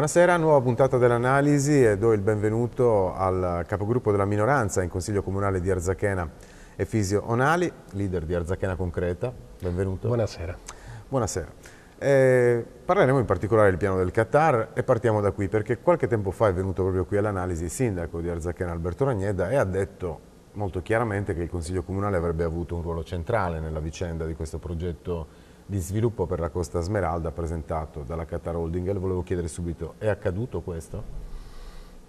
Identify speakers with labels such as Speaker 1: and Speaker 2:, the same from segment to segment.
Speaker 1: Buonasera, nuova puntata dell'Analisi e do il benvenuto al capogruppo della minoranza in Consiglio Comunale di Arzachena, Efisio Onali, leader di Arzachena Concreta. Benvenuto.
Speaker 2: Buonasera.
Speaker 1: Buonasera. Parleremo in particolare del piano del Qatar e partiamo da qui perché qualche tempo fa è venuto proprio qui all'Analisi il sindaco di Arzachena Alberto Ragneda e ha detto molto chiaramente che il Consiglio Comunale avrebbe avuto un ruolo centrale nella vicenda di questo progetto di sviluppo per la Costa Smeralda presentato dalla Qatar Holding. E le volevo chiedere subito, è accaduto questo?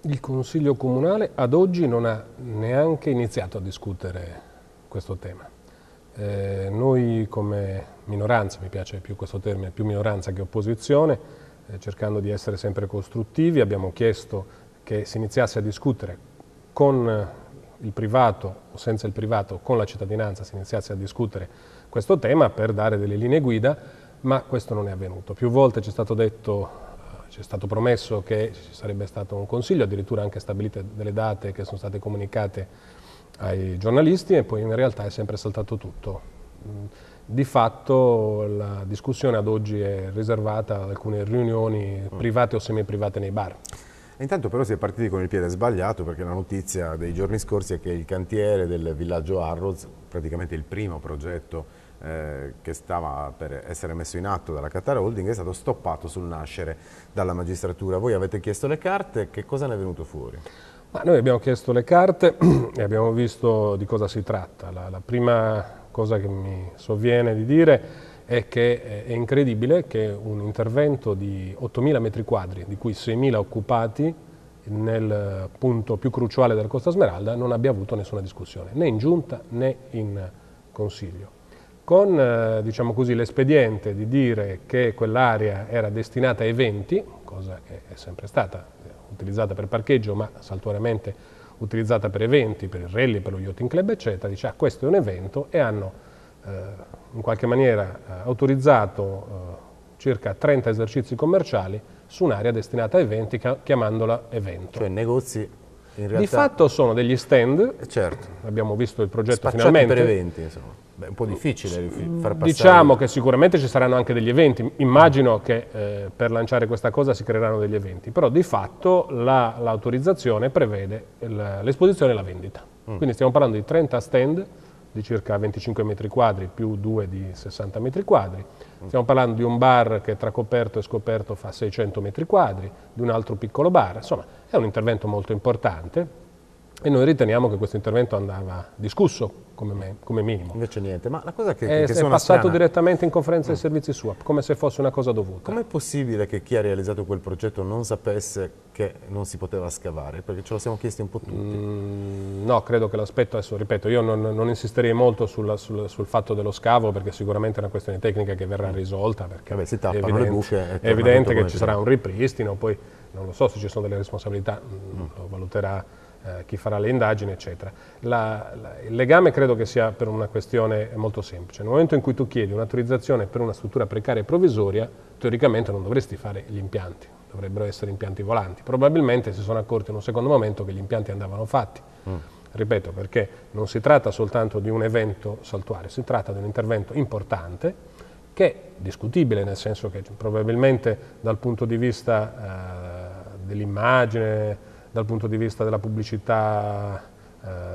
Speaker 2: Il Consiglio Comunale ad oggi non ha neanche iniziato a discutere questo tema. Noi come minoranza, mi piace più questo termine, più minoranza che opposizione, cercando di essere sempre costruttivi, abbiamo chiesto che si iniziasse a discutere con il privato o senza il privato, con la cittadinanza, si iniziasse a discutere questo tema per dare delle linee guida, ma questo non è avvenuto. Più volte ci è stato detto, ci è stato promesso che ci sarebbe stato un consiglio, addirittura anche stabilite delle date che sono state comunicate ai giornalisti e poi in realtà è sempre saltato tutto. Di fatto la discussione ad oggi è riservata ad alcune riunioni private o semi-private nei bar.
Speaker 1: Intanto però si è partiti con il piede sbagliato perché la notizia dei giorni scorsi è che il cantiere del villaggio Harrods, praticamente il primo progetto che stava per essere messo in atto dalla Qatar Holding, è stato stoppato sul nascere dalla magistratura. Voi avete chiesto le carte, che cosa ne è venuto fuori?
Speaker 2: Ma noi abbiamo chiesto le carte e abbiamo visto di cosa si tratta. La prima cosa che mi sovviene di dire è che è incredibile che un intervento di 8.000 metri quadri, di cui 6.000 occupati nel punto più cruciale della Costa Smeralda, non abbia avuto nessuna discussione, né in giunta né in consiglio. Con diciamo così, l'espediente di dire che quell'area era destinata a eventi, cosa che è sempre stata utilizzata per parcheggio, ma saltuariamente utilizzata per eventi, per il rally, per lo yachting club, eccetera, dice questo è un evento e hanno in qualche maniera autorizzato circa 30 esercizi commerciali su un'area destinata a eventi, chiamandola evento.
Speaker 1: Cioè negozi in realtà...
Speaker 2: Di fatto sono degli stand,
Speaker 1: certo,
Speaker 2: abbiamo visto il progetto
Speaker 1: spacciati
Speaker 2: finalmente.
Speaker 1: per eventi, insomma. Beh, è un po' difficile far passare...
Speaker 2: Diciamo che sicuramente ci saranno anche degli eventi, immagino che per lanciare questa cosa si creeranno degli eventi, però di fatto l'autorizzazione prevede l'esposizione e la vendita. Quindi stiamo parlando di 30 stand di circa 25 metri quadri più 2 di 60 metri quadri. Stiamo parlando di un bar che tra coperto e scoperto fa 600 metri quadri, di un altro piccolo bar, insomma è un intervento molto importante e noi riteniamo che questo intervento andava discusso come minimo.
Speaker 1: Invece niente, ma la cosa che
Speaker 2: è
Speaker 1: suona
Speaker 2: passato
Speaker 1: strana...
Speaker 2: direttamente in conferenza dei servizi SUAP, come se fosse una cosa dovuta.
Speaker 1: Com'è possibile che chi ha realizzato quel progetto non sapesse che non si poteva scavare? Perché ce lo siamo chiesti un po' tutti.
Speaker 2: No, credo che l'aspetto, adesso ripeto, io non insisterei molto sul fatto dello scavo perché sicuramente è una questione tecnica che verrà risolta, perché
Speaker 1: vabbè, si tappano le buche.
Speaker 2: è evidente che ci sarà un ripristino, poi non lo so se ci sono delle responsabilità, lo valuterà chi farà le indagini, eccetera. Il legame credo che sia per una questione molto semplice. Nel momento in cui tu chiedi un'autorizzazione per una struttura precaria e provvisoria, teoricamente non dovresti fare gli impianti, dovrebbero essere impianti volanti. Probabilmente si sono accorti in un secondo momento che gli impianti andavano fatti. Ripeto, perché non si tratta soltanto di un evento saltuario, si tratta di un intervento importante che è discutibile, nel senso che probabilmente dal punto di vista dell'immagine, dal punto di vista della pubblicità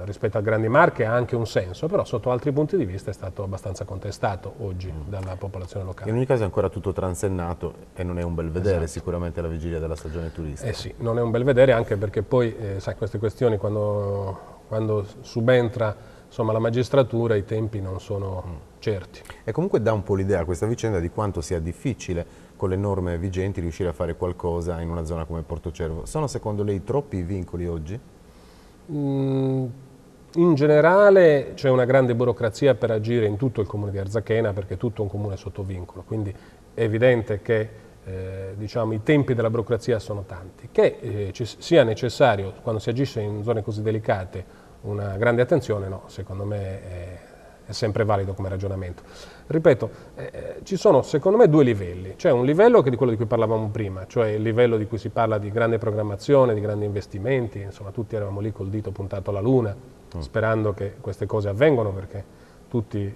Speaker 2: rispetto a grandi marche ha anche un senso, però sotto altri punti di vista è stato abbastanza contestato oggi dalla popolazione locale.
Speaker 1: In ogni caso è ancora tutto transennato e non è un bel vedere sicuramente alla vigilia della stagione turistica.
Speaker 2: Sì, non è un bel vedere anche perché poi, sai, queste questioni quando subentra insomma, la magistratura i tempi non sono certi.
Speaker 1: E comunque dà un po' l'idea questa vicenda di quanto sia difficile con le norme vigenti riuscire a fare qualcosa in una zona come Portocervo. Sono secondo lei troppi i vincoli oggi?
Speaker 2: In generale c'è una grande burocrazia per agire in tutto il comune di Arzachena perché tutto è un comune sotto vincolo, quindi è evidente che diciamo, i tempi della burocrazia sono tanti. Che sia necessario quando si agisce in zone così delicate una grande attenzione, no, secondo me è sempre valido come ragionamento. Ripeto, ci sono secondo me due livelli, c'è un livello che è di quello di cui parlavamo prima, cioè il livello di cui si parla di grande programmazione, di grandi investimenti, insomma tutti eravamo lì col dito puntato alla luna, sperando che queste cose avvengano perché tutti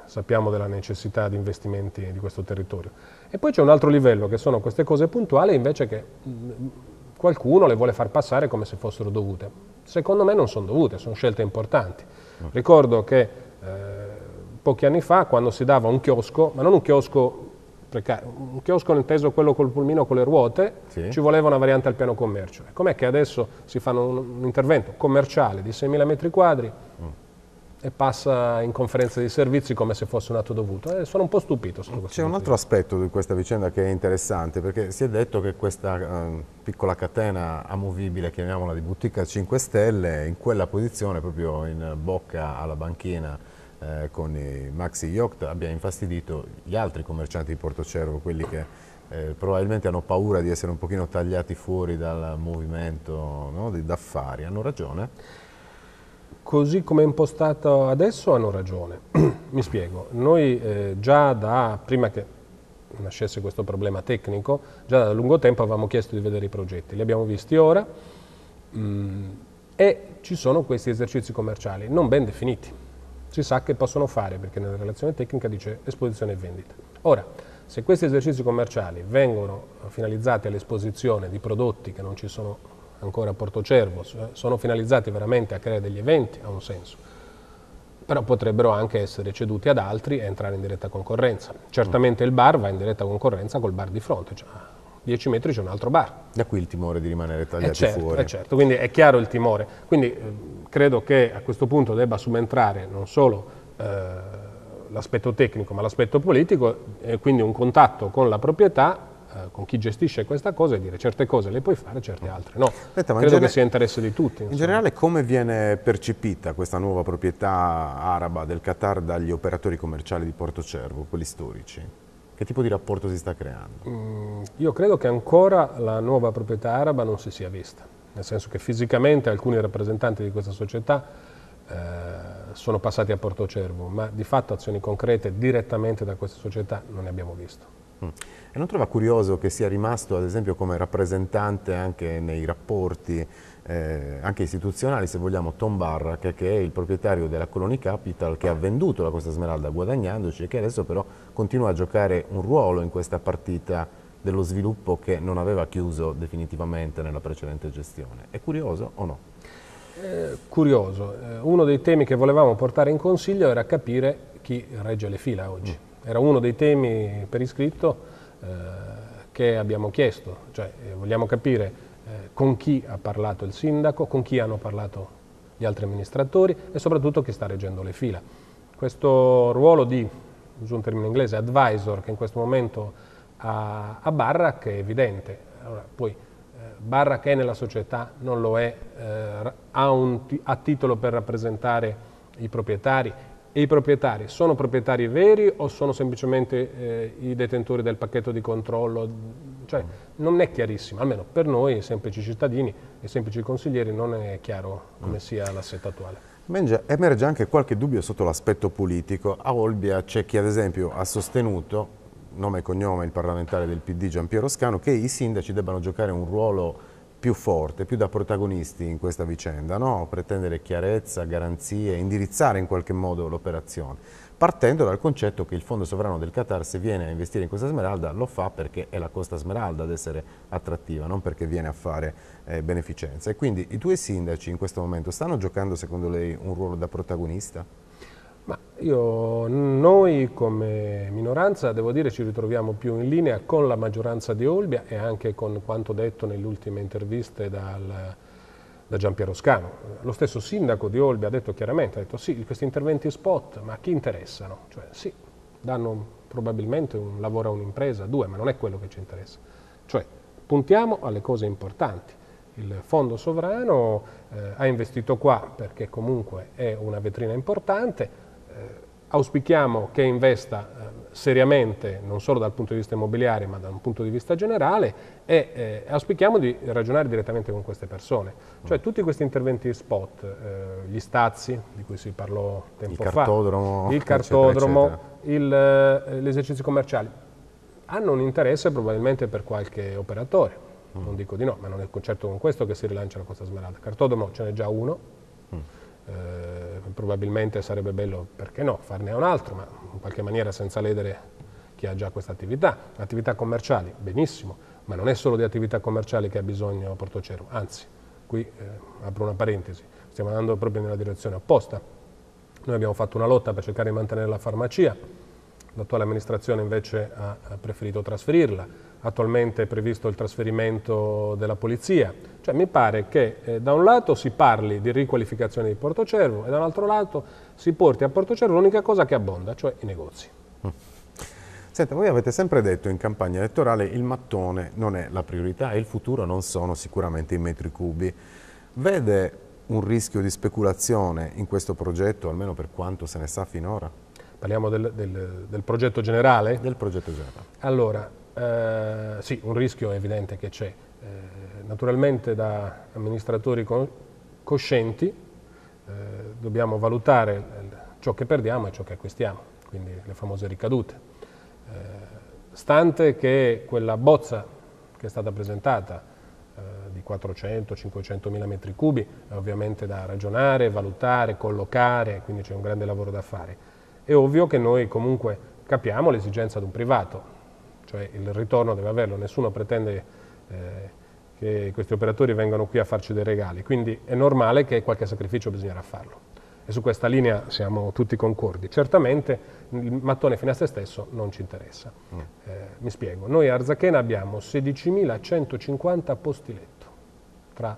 Speaker 2: sappiamo della necessità di investimenti di questo territorio. E poi c'è un altro livello, che sono queste cose puntuali invece che qualcuno le vuole far passare come se fossero dovute. Secondo me non sono dovute, sono scelte importanti. Ricordo che pochi anni fa, quando si dava un chiosco, ma non un chiosco precario, un chiosco inteso quello col pulmino con le ruote,
Speaker 1: sì,
Speaker 2: ci voleva una variante al piano commercio. Com'è che adesso si fa un intervento commerciale di 6.000 metri quadri e passa in conferenza di servizi come se fosse un atto dovuto? Sono un po' stupito.
Speaker 1: C'è un altro aspetto di questa vicenda che è interessante, perché si è detto che questa piccola catena amovibile, chiamiamola di boutique a 5 stelle, in quella posizione, proprio in bocca alla banchina con i maxi yacht, abbia infastidito gli altri commercianti di Portocervo, quelli che probabilmente hanno paura di essere un pochino tagliati fuori dal movimento, no, d'affari. Hanno ragione?
Speaker 2: Così come è impostato adesso hanno ragione. Mi spiego, noi già da prima che nascesse questo problema tecnico, già da lungo tempo avevamo chiesto di vedere i progetti, li abbiamo visti ora e ci sono questi esercizi commerciali non ben definiti. Si sa che possono fare perché nella relazione tecnica dice esposizione e vendita. Ora, se questi esercizi commerciali vengono finalizzati all'esposizione di prodotti che non ci sono ancora a Portocervo, sono finalizzati veramente a creare degli eventi, ha un senso. Però potrebbero anche essere ceduti ad altri e entrare in diretta concorrenza. Certamente il bar va in diretta concorrenza col bar di fronte, cioè a 10 metri c'è un altro bar.
Speaker 1: Da qui il timore di rimanere tagliati
Speaker 2: certo,
Speaker 1: fuori.
Speaker 2: Certo, quindi è chiaro il timore. Quindi credo che a questo punto debba subentrare non solo l'aspetto tecnico ma l'aspetto politico, e quindi un contatto con la proprietà, con chi gestisce questa cosa e dire certe cose le puoi fare, certe altre no.
Speaker 1: Aspetta,
Speaker 2: credo che sia interesse di tutti.
Speaker 1: In generale come viene percepita questa nuova proprietà araba del Qatar dagli operatori commerciali di Portocervo, quelli storici? Che tipo di rapporto si sta creando?
Speaker 2: Io credo che ancora la nuova proprietà araba non si sia vista, nel senso che fisicamente alcuni rappresentanti di questa società sono passati a Portocervo, ma di fatto azioni concrete direttamente da questa società non ne abbiamo visto.
Speaker 1: E non trova curioso che sia rimasto ad esempio come rappresentante anche nei rapporti anche istituzionali, se vogliamo, Tom Barra, che è il proprietario della Colony Capital, che ha venduto la Costa Smeralda guadagnandoci e che adesso però continua a giocare un ruolo in questa partita dello sviluppo che non aveva chiuso definitivamente nella precedente gestione. È curioso o no?
Speaker 2: Curioso. Uno dei temi che volevamo portare in consiglio era capire chi regge le fila oggi. Era uno dei temi per iscritto che abbiamo chiesto, cioè vogliamo capire con chi ha parlato il sindaco, con chi hanno parlato gli altri amministratori e soprattutto chi sta reggendo le fila. Questo ruolo di, uso un termine inglese, advisor che in questo momento ha Barrack è evidente. Allora, poi Barrack è nella società, non lo è, ha titolo per rappresentare i proprietari. E i proprietari sono proprietari veri o sono semplicemente i detentori del pacchetto di controllo? Cioè, non è chiarissimo, almeno per noi semplici cittadini e semplici consiglieri non è chiaro come sia l'assetto attuale.
Speaker 1: Emerge anche qualche dubbio sotto l'aspetto politico. A Olbia c'è chi ad esempio ha sostenuto, nome e cognome il parlamentare del PD Giampiero Scanu, che i sindaci debbano giocare un ruolo più forte, più da protagonisti in questa vicenda, no? Pretendere chiarezza, garanzie, indirizzare in qualche modo l'operazione, partendo dal concetto che il Fondo Sovrano del Qatar, se viene a investire in Costa Smeralda, lo fa perché è la Costa Smeralda ad essere attrattiva, non perché viene a fare beneficenza. E quindi i tuoi sindaci in questo momento stanno giocando secondo lei un ruolo da protagonista?
Speaker 2: Ma noi come minoranza, devo dire, ci ritroviamo più in linea con la maggioranza di Olbia e anche con quanto detto nelle ultime interviste da Giampiero Scanu. Lo stesso sindaco di Olbia ha detto chiaramente, ha detto sì, questi interventi spot, ma a chi interessano? Cioè sì, danno probabilmente un lavoro a un'impresa, due, ma non è quello che ci interessa. Cioè puntiamo alle cose importanti. Il Fondo Sovrano ha investito qua perché comunque è una vetrina importante. Auspichiamo che investa seriamente non solo dal punto di vista immobiliare ma da un punto di vista generale e auspichiamo di ragionare direttamente con queste persone. Cioè tutti questi interventi spot, gli Stazzi di cui si parlò tempo fa, il cartodromo, gli esercizi commerciali, hanno un interesse probabilmente per qualche operatore, non dico di no, ma non è certo con questo che si rilancia la Costa Smeralda. Cartodromo ce n'è già uno. Probabilmente sarebbe bello, perché no, farne un altro, ma in qualche maniera senza ledere chi ha già questa attività. Attività commerciali, benissimo, ma non è solo di attività commerciali che ha bisogno Portocervo, anzi, qui apro una parentesi, stiamo andando proprio nella direzione opposta. Noi abbiamo fatto una lotta per cercare di mantenere la farmacia, l'attuale amministrazione invece ha preferito trasferirla. Attualmente è previsto il trasferimento della polizia, cioè mi pare che da un lato si parli di riqualificazione di Portocervo e da un altro lato si porti a Portocervo l'unica cosa che abbonda, cioè i negozi.
Speaker 1: Senta, voi avete sempre detto in campagna elettorale il mattone non è la priorità e il futuro non sono sicuramente i metri cubi. Vede un rischio di speculazione in questo progetto, almeno per quanto se ne sa finora?
Speaker 2: Parliamo del progetto generale?
Speaker 1: Del progetto generale.
Speaker 2: Allora, sì, un rischio è evidente che c'è. Naturalmente da amministratori coscienti dobbiamo valutare ciò che perdiamo e ciò che acquistiamo, quindi le famose ricadute. Stante che quella bozza che è stata presentata di 400-500 mila metri cubi è ovviamente da ragionare, valutare, collocare, quindi c'è un grande lavoro da fare. È ovvio che noi comunque capiamo l'esigenza di un privato, cioè il ritorno deve averlo, nessuno pretende che questi operatori vengano qui a farci dei regali, quindi è normale che qualche sacrificio bisognerà farlo. E su questa linea siamo tutti concordi. Certamente il mattone fine a se stesso non ci interessa. Mi spiego, noi a Arzachena abbiamo 16.150 posti letto, tra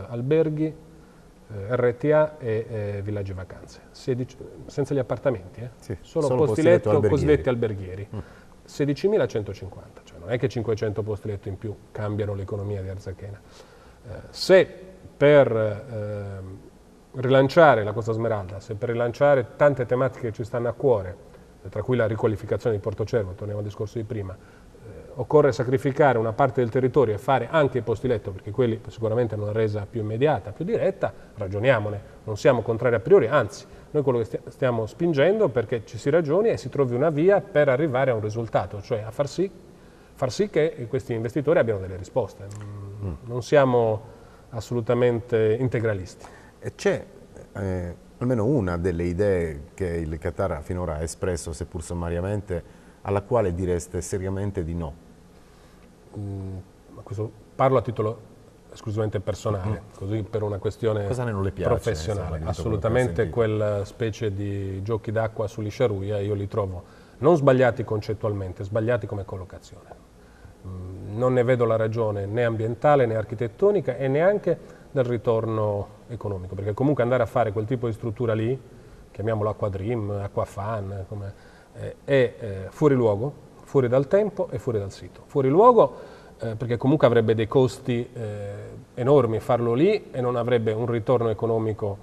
Speaker 2: alberghi, RTA e villaggi vacanze, senza gli appartamenti,
Speaker 1: sì,
Speaker 2: solo posti letto cosiddetti alberghieri. 16.150, cioè non è che 500 posti letto in più cambiano l'economia di Arzachena. Se per rilanciare la Costa Smeralda, se per rilanciare tante tematiche che ci stanno a cuore, tra cui la riqualificazione di Portocervo, torniamo al discorso di prima, occorre sacrificare una parte del territorio e fare anche i posti letto, perché quelli sicuramente hanno una resa più immediata, più diretta, ragioniamone, non siamo contrari a priori, anzi, noi quello che stiamo spingendo perché ci si ragioni e si trovi una via per arrivare a un risultato, cioè a far sì che questi investitori abbiano delle risposte. Non siamo assolutamente integralisti.
Speaker 1: E c'è almeno una delle idee che il Qatar finora ha espresso, seppur sommariamente, alla quale direste seriamente di no?
Speaker 2: Questo parlo a titolo esclusivamente personale, così per una questione professionale. Assolutamente quella specie di giochi d'acqua sull'Isciaruia io li trovo non sbagliati concettualmente, sbagliati come collocazione. Non ne vedo la ragione né ambientale né architettonica e neanche del ritorno economico, perché comunque andare a fare quel tipo di struttura lì, chiamiamolo Aquadream, Aquafan, è fuori luogo, fuori dal tempo e fuori dal sito. Fuori luogo perché comunque avrebbe dei costi enormi farlo lì e non avrebbe un ritorno economico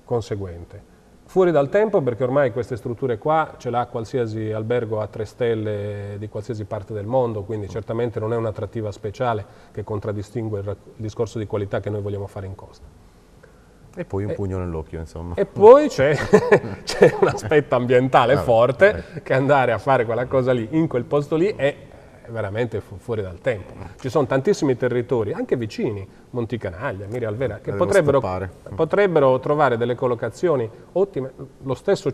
Speaker 2: conseguente. Fuori dal tempo perché ormai queste strutture qua ce l'ha qualsiasi albergo a 3 stelle di qualsiasi parte del mondo, quindi certamente non è un'attrattiva speciale che contraddistingue il discorso di qualità che noi vogliamo fare in costa.
Speaker 1: E poi un pugno nell'occhio, insomma.
Speaker 2: E poi c'è un aspetto ambientale forte, che andare a fare quella cosa lì, in quel posto lì, è veramente fuori dal tempo. Ci sono tantissimi territori, anche vicini, Monticanaglia, Mirialvera, che potrebbero trovare delle collocazioni ottime, lo stesso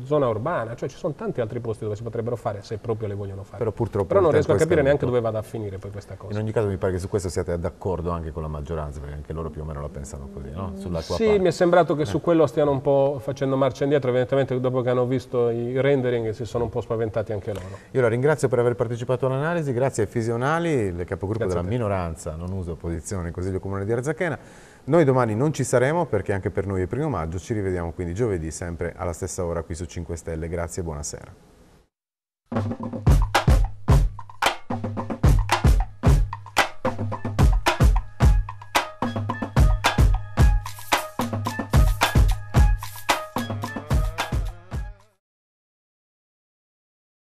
Speaker 2: zona urbana, cioè ci sono tanti altri posti dove si potrebbero fare se proprio le vogliono fare.
Speaker 1: Però purtroppo
Speaker 2: non riesco a capire neanche dove vada a finire poi questa cosa.
Speaker 1: In ogni caso mi pare che su questo siate d'accordo anche con la maggioranza, perché anche loro più o meno la pensano così, no?
Speaker 2: Sì, mi è sembrato che su quello stiano un po' facendo marcia indietro, evidentemente dopo che hanno visto i rendering si sono un po' spaventati anche loro.
Speaker 1: Io la ringrazio per aver partecipato all'analisi, grazie ai Fisionali, il capogruppo della minoranza, non uso opposizione nel Consiglio Comunale di Arzachena. Noi domani non ci saremo perché anche per noi è 1° maggio, ci rivediamo quindi giovedì sempre alla stessa ora qui su 5 Stelle, grazie e buonasera.